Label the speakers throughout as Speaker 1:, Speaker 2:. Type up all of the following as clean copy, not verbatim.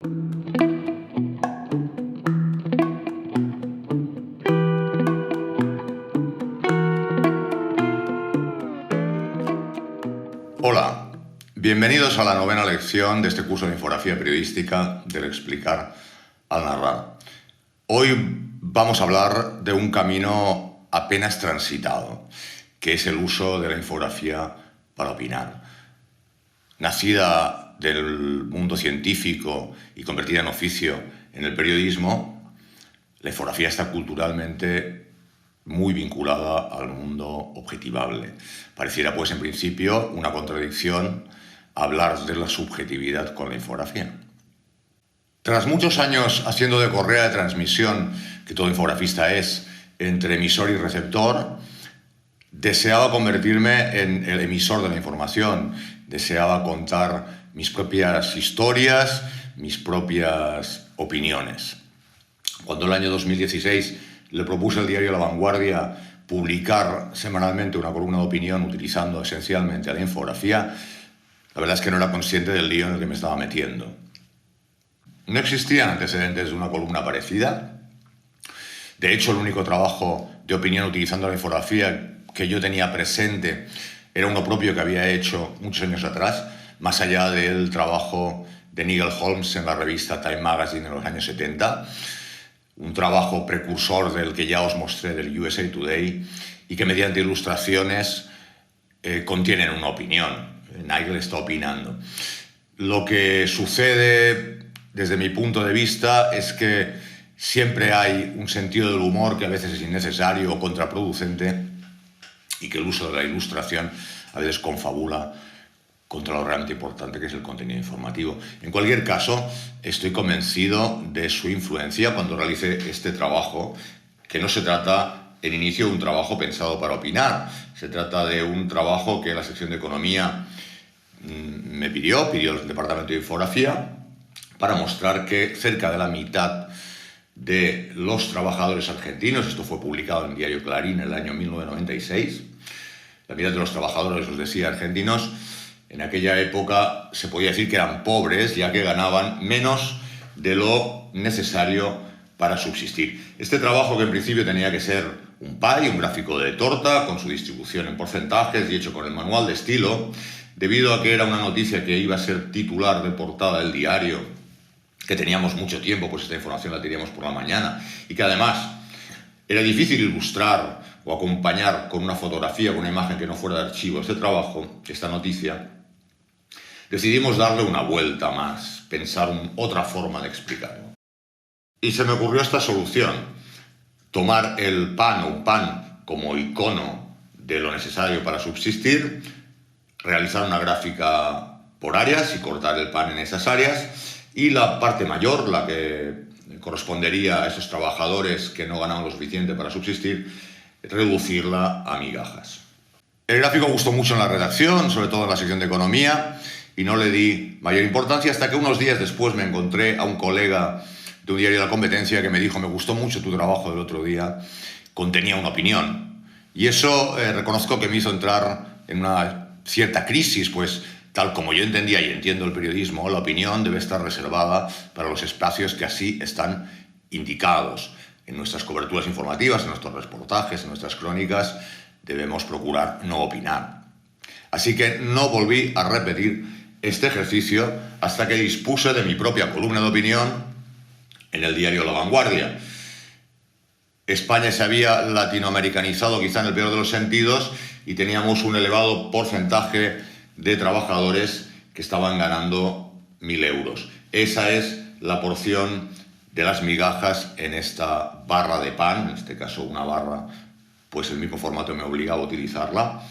Speaker 1: Hola, bienvenidos a la novena lección de este curso de infografía periodística del explicar al narrar. Hoy vamos a hablar de un camino apenas transitado, que es el uso de la infografía para opinar. Nacida del mundo científico y convertida en oficio en el periodismo, la infografía está culturalmente muy vinculada al mundo objetivable. Pareciera, pues, en principio, una contradicción hablar de la subjetividad con la infografía. Tras muchos años haciendo de correa de transmisión, que todo infografista es, entre emisor y receptor, deseaba convertirme en el emisor de la información. Deseaba contar mis propias historias, mis propias opiniones. Cuando en el año 2016 le propuse al diario La Vanguardia publicar semanalmente una columna de opinión utilizando esencialmente la infografía, la verdad es que no era consciente del lío en el que me estaba metiendo. No existían antecedentes de una columna parecida. De hecho, el único trabajo de opinión utilizando la infografía que yo tenía presente era uno propio que había hecho muchos años atrás, más allá del trabajo de Nigel Holmes en la revista Time Magazine en los años 70, un trabajo precursor del que ya os mostré del USA Today y que mediante ilustraciones contienen una opinión. Nigel está opinando. Lo que sucede desde mi punto de vista es que siempre hay un sentido del humor que a veces es innecesario o contraproducente y que el uso de la ilustración a veces confabula contra lo realmente importante que es el contenido informativo. En cualquier caso, estoy convencido de su influencia cuando realice este trabajo, que no se trata en inicio de un trabajo pensado para opinar, se trata de un trabajo que la sección de Economía me pidió el Departamento de Infografía, para mostrar que cerca de la mitad de los trabajadores argentinos, esto fue publicado en el diario Clarín en el año 1996, la mitad de los trabajadores, os decía, argentinos, en aquella época se podía decir que eran pobres, ya que ganaban menos de lo necesario para subsistir. Este trabajo, que en principio tenía que ser un pie, un gráfico de torta, con su distribución en porcentajes y hecho con el manual de estilo, debido a que era una noticia que iba a ser titular de portada del diario, que teníamos mucho tiempo, pues esta información la teníamos por la mañana, y que además era difícil ilustrar o acompañar con una fotografía, con una imagen que no fuera de archivo este trabajo, esta noticia, decidimos darle una vuelta más, pensar otra forma de explicarlo. Y se me ocurrió esta solución: tomar el pan o un pan como icono de lo necesario para subsistir, realizar una gráfica por áreas y cortar el pan en esas áreas, y la parte mayor, la que correspondería a esos trabajadores que no ganaban lo suficiente para subsistir, reducirla a migajas. El gráfico gustó mucho en la redacción, sobre todo en la sección de Economía, y no le di mayor importancia hasta que unos días después me encontré a un colega de un diario de la competencia que me dijo: me gustó mucho tu trabajo del otro día, contenía una opinión. Y eso reconozco que me hizo entrar en una cierta crisis, pues tal como yo entendía y entiendo el periodismo, la opinión debe estar reservada para los espacios que así están indicados. En nuestras coberturas informativas, en nuestros reportajes, en nuestras crónicas, debemos procurar no opinar. Así que no volví a repetir este ejercicio hasta que dispuse de mi propia columna de opinión en el diario La Vanguardia. España se había latinoamericanizado quizá en el peor de los sentidos y teníamos un elevado porcentaje de trabajadores que estaban ganando 1.000 euros. Esa es la porción de las migajas en esta barra de pan, en este caso una barra, pues el mismo formato me obligaba a utilizarla,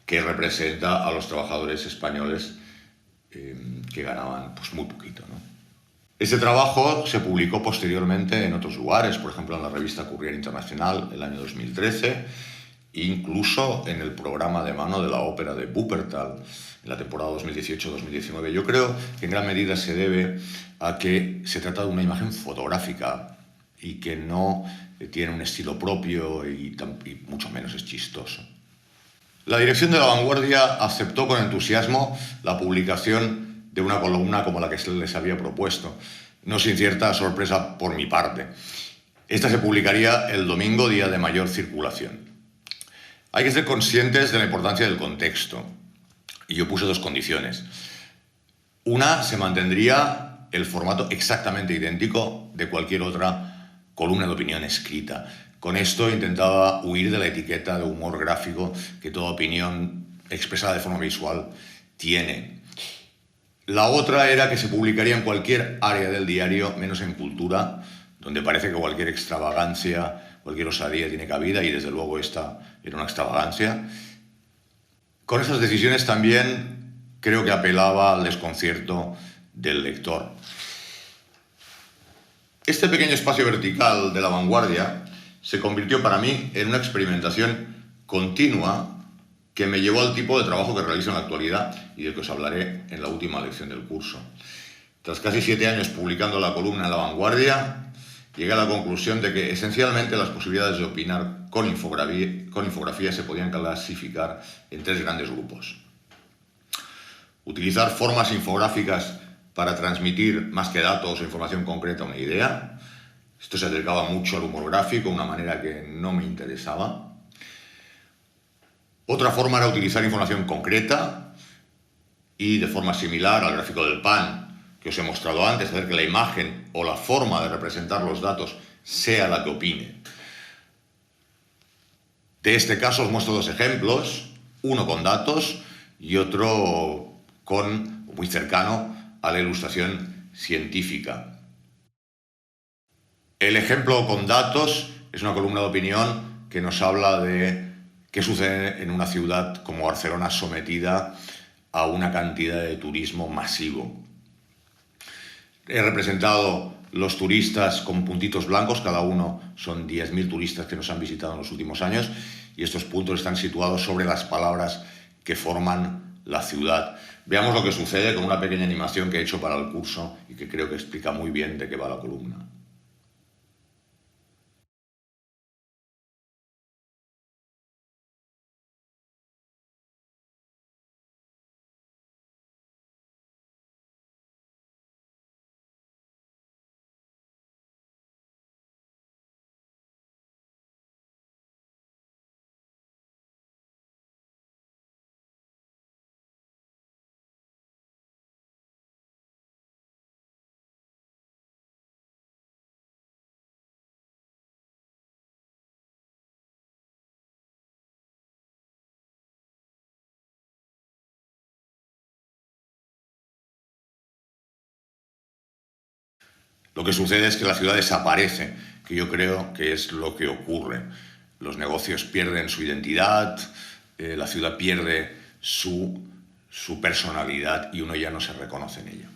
Speaker 1: que representa a los trabajadores españoles que ganaban pues muy poquito, ¿no? Este trabajo se publicó posteriormente en otros lugares, por ejemplo en la revista Courier Internacional el año 2013, incluso en el programa de mano de la ópera de Wuppertal en la temporada 2018-2019. Yo creo que en gran medida se debe a que se trata de una imagen fotográfica y que no tiene un estilo propio y mucho menos es chistoso. La dirección de La Vanguardia aceptó con entusiasmo la publicación de una columna como la que se les había propuesto, no sin cierta sorpresa por mi parte. Esta se publicaría el domingo, día de mayor circulación. Hay que ser conscientes de la importancia del contexto, y yo puse dos condiciones. Una, se mantendría el formato exactamente idéntico de cualquier otra columna de opinión escrita. Con esto intentaba huir de la etiqueta de humor gráfico que toda opinión expresada de forma visual tiene. La otra era que se publicaría en cualquier área del diario, menos en cultura, donde parece que cualquier extravagancia, cualquier osadía tiene cabida, y desde luego esta era una extravagancia. Con esas decisiones también creo que apelaba al desconcierto del lector. Este pequeño espacio vertical de La Vanguardia se convirtió para mí en una experimentación continua que me llevó al tipo de trabajo que realizo en la actualidad y del que os hablaré en la última lección del curso. Tras casi 7 años publicando la columna en La Vanguardia, llegué a la conclusión de que esencialmente las posibilidades de opinar con infografía se podían clasificar en 3 grandes grupos. Utilizar formas infográficas para transmitir más que datos o información concreta una idea. Esto se acercaba mucho al humor gráfico, una manera que no me interesaba. Otra forma era utilizar información concreta y de forma similar al gráfico del pan que os he mostrado antes, hacer que la imagen o la forma de representar los datos sea la que opine. De este caso os muestro 2 ejemplos, uno con datos y otro muy cercano a la ilustración científica. El ejemplo con datos es una columna de opinión que nos habla de qué sucede en una ciudad como Barcelona sometida a una cantidad de turismo masivo. He representado los turistas con puntitos blancos, cada uno son 10.000 turistas que nos han visitado en los últimos años, y estos puntos están situados sobre las palabras que forman la ciudad. Veamos lo que sucede con una pequeña animación que he hecho para el curso y que creo que explica muy bien de qué va la columna. Lo que sucede es que la ciudad desaparece, que yo creo que es lo que ocurre. Los negocios pierden su identidad, la ciudad pierde su personalidad y uno ya no se reconoce en ella.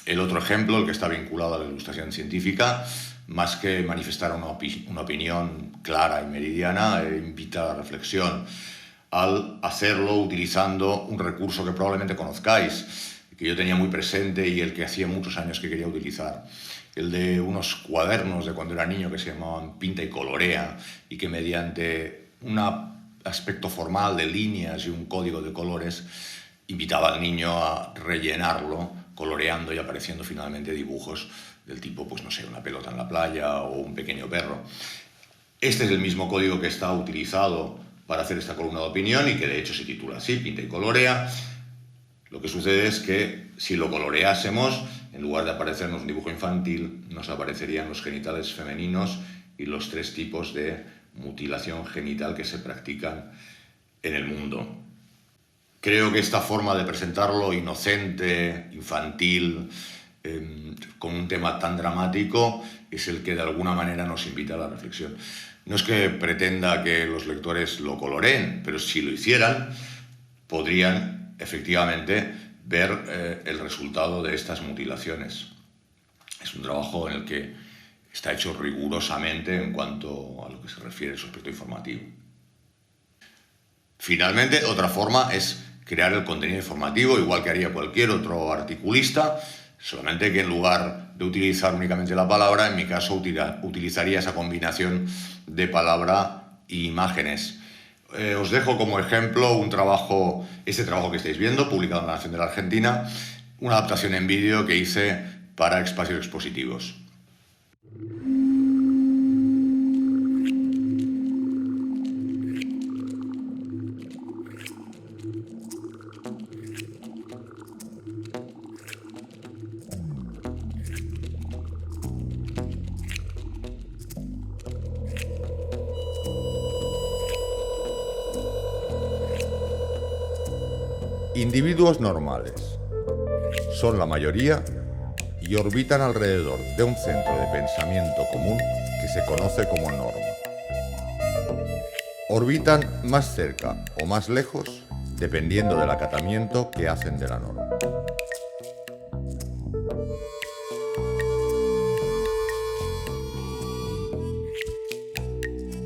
Speaker 1: El otro ejemplo, el que está vinculado a la ilustración científica, más que manifestar una opinión clara y meridiana, invita a la reflexión al hacerlo utilizando un recurso que probablemente conozcáis, que yo tenía muy presente y el que hacía muchos años que quería utilizar, el de unos cuadernos de cuando era niño que se llamaban Pinta y Colorea, y que mediante un aspecto formal de líneas y un código de colores invitaba al niño a rellenarlo, coloreando y apareciendo finalmente dibujos del tipo, pues no sé, una pelota en la playa o un pequeño perro. Este es el mismo código que está utilizado para hacer esta columna de opinión y que de hecho se titula así, Pinta y Colorea. Lo que sucede es que si lo coloreásemos, en lugar de aparecernos un dibujo infantil, nos aparecerían los genitales femeninos y los 3 tipos de mutilación genital que se practican en el mundo. Creo que esta forma de presentarlo inocente, infantil, con un tema tan dramático, es el que de alguna manera nos invita a la reflexión. No es que pretenda que los lectores lo coloreen, pero si lo hicieran, podrían efectivamente ver el resultado de estas mutilaciones. Es un trabajo en el que está hecho rigurosamente en cuanto a lo que se refiere a su aspecto informativo. Finalmente, otra forma es crear el contenido informativo, igual que haría cualquier otro articulista, solamente que en lugar de utilizar únicamente la palabra, en mi caso utilizaría esa combinación de palabra e imágenes. Os dejo como ejemplo este trabajo que estáis viendo, publicado en La Nación de la Argentina, una adaptación en vídeo que hice para espacios expositivos.
Speaker 2: Individuos normales. Son la mayoría y orbitan alrededor de un centro de pensamiento común que se conoce como norma. Orbitan más cerca o más lejos dependiendo del acatamiento que hacen de la norma.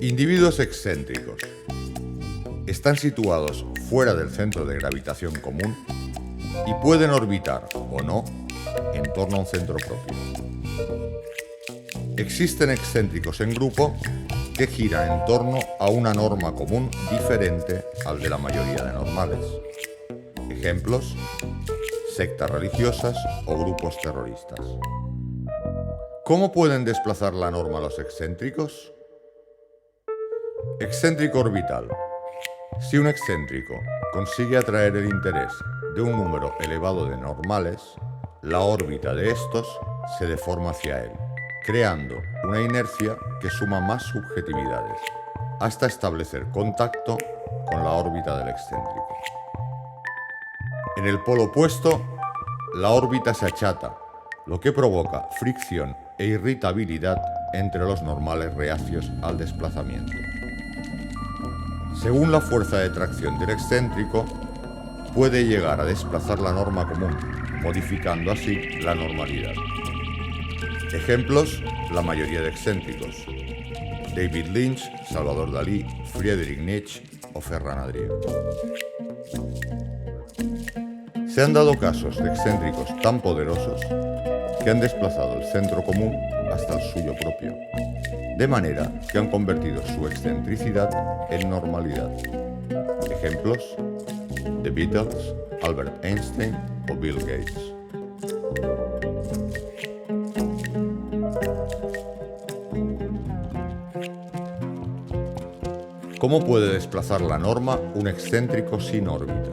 Speaker 2: Individuos excéntricos. Están situados fuera del centro de gravitación común y pueden orbitar o no en torno a un centro propio. Existen excéntricos en grupo que giran en torno a una norma común diferente al de la mayoría de normales. Ejemplos: sectas religiosas o grupos terroristas. ¿Cómo pueden desplazar la norma los excéntricos? Excéntrico orbital. Si un excéntrico consigue atraer el interés de un número elevado de normales, la órbita de estos se deforma hacia él, creando una inercia que suma más subjetividades, hasta establecer contacto con la órbita del excéntrico. En el polo opuesto, la órbita se achata, lo que provoca fricción e irritabilidad entre los normales reacios al desplazamiento. Según la fuerza de tracción del excéntrico, puede llegar a desplazar la norma común, modificando así la normalidad. Ejemplos: la mayoría de excéntricos: David Lynch, Salvador Dalí, Friedrich Nietzsche o Ferran Adrià. Se han dado casos de excéntricos tan poderosos que han desplazado el centro común hasta el suyo propio, de manera que han convertido su excentricidad en normalidad. Ejemplos: The Beatles, Albert Einstein o Bill Gates. ¿Cómo puede desplazar la norma un excéntrico sin órbita?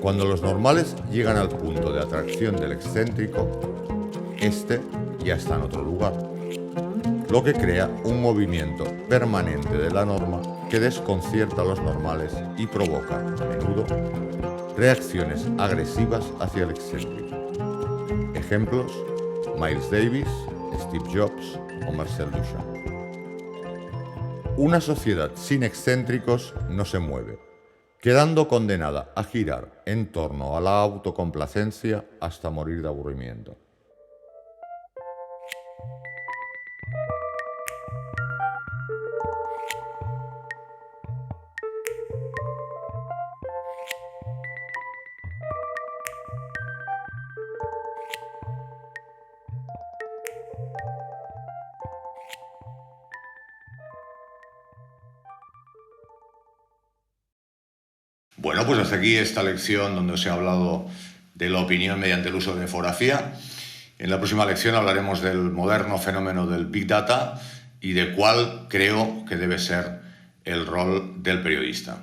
Speaker 2: Cuando los normales llegan al punto de atracción del excéntrico, este ya está en otro lugar, lo que crea un movimiento permanente de la norma que desconcierta a los normales y provoca, a menudo, reacciones agresivas hacia el excéntrico. Ejemplos: Miles Davis, Steve Jobs o Marcel Duchamp. Una sociedad sin excéntricos no se mueve, quedando condenada a girar en torno a la autocomplacencia hasta morir de aburrimiento.
Speaker 1: Bueno, pues hasta aquí esta lección donde os he hablado de la opinión mediante el uso de infografía. En la próxima lección hablaremos del moderno fenómeno del Big Data y de cuál creo que debe ser el rol del periodista.